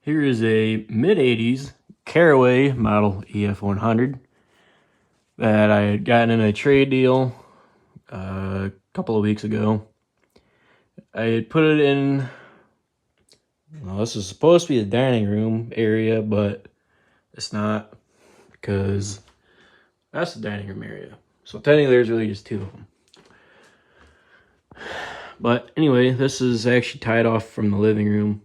Here is a mid-80s Carroway model EF100 that I had gotten in a trade deal a couple of weeks ago. I had put it in, well, this is supposed to be the dining room area, but it's not, because that's the dining room area. So technically there's really just two of them. But anyway, this is actually tied off from the living room.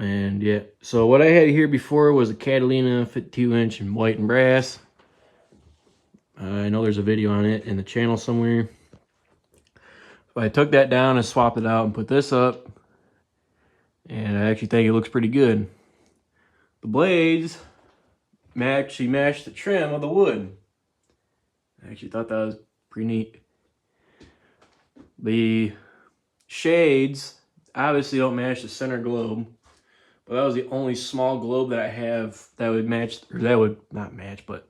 And yeah, so what I had here before was a Catalina 52-inch in white and brass. I know there's a video on it in the channel somewhere. But I took that down and swapped it out and put this up. And I actually think it looks pretty good. The blades actually match the trim of the wood. I actually thought that was pretty neat. The shades obviously don't match the center globe. But that was the only small globe that I have that would match, or that would not match, but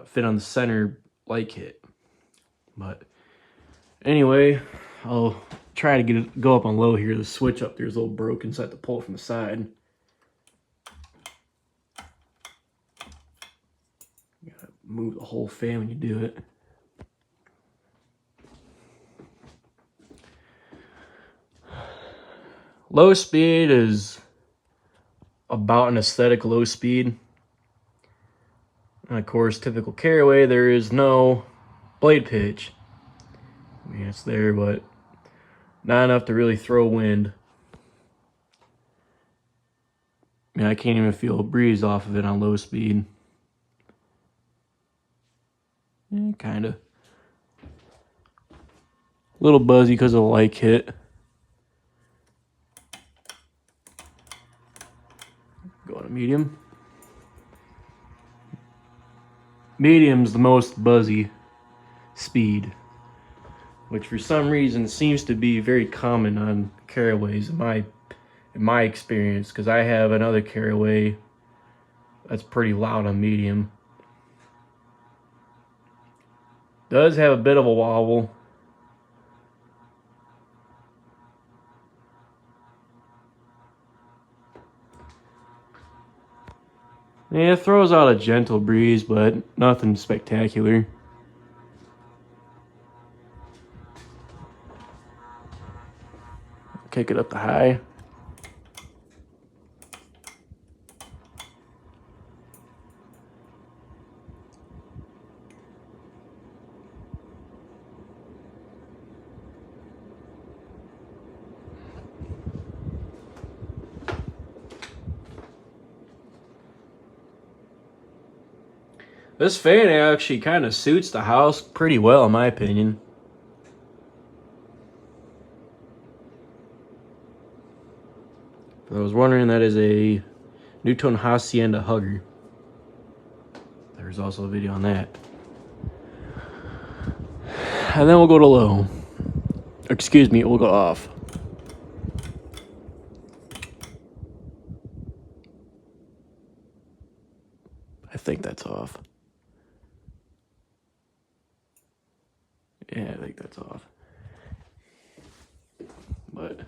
fit on the center light kit. But anyway, I'll try to go up on low here. The switch up there is a little broken, so I have to pull it from the side. You gotta move the whole fan when you do it. Low speed is about an aesthetic low speed. And of course, typical Carroway, there is no blade pitch. I mean, it's there, but not enough to really throw wind. I mean, I can't even feel a breeze off of it on low speed. Kind of. A little buzzy because of the light kit. Go to medium. Medium's the most buzzy speed, which for some reason seems to be very common on Carroways in my experience, because I have another Carroway that's pretty loud on medium. Does have a bit of a wobble. Yeah, it throws out a gentle breeze, but nothing spectacular. Kick it up to high. This fan actually kind of suits the house pretty well, in my opinion. I was wondering, that is a Newton Hacienda Hugger. There's also a video on that. And then we'll go to low. Excuse me, we'll go off. I think that's off. Yeah, I think that's off. But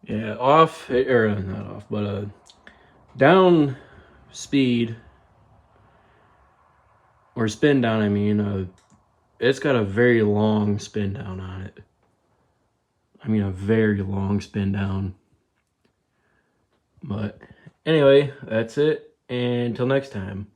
yeah, off, or not off, but down speed, or spin down, I mean, it's got a very long spin down on it. I mean, a very long spin down. But anyway, that's it, and until next time.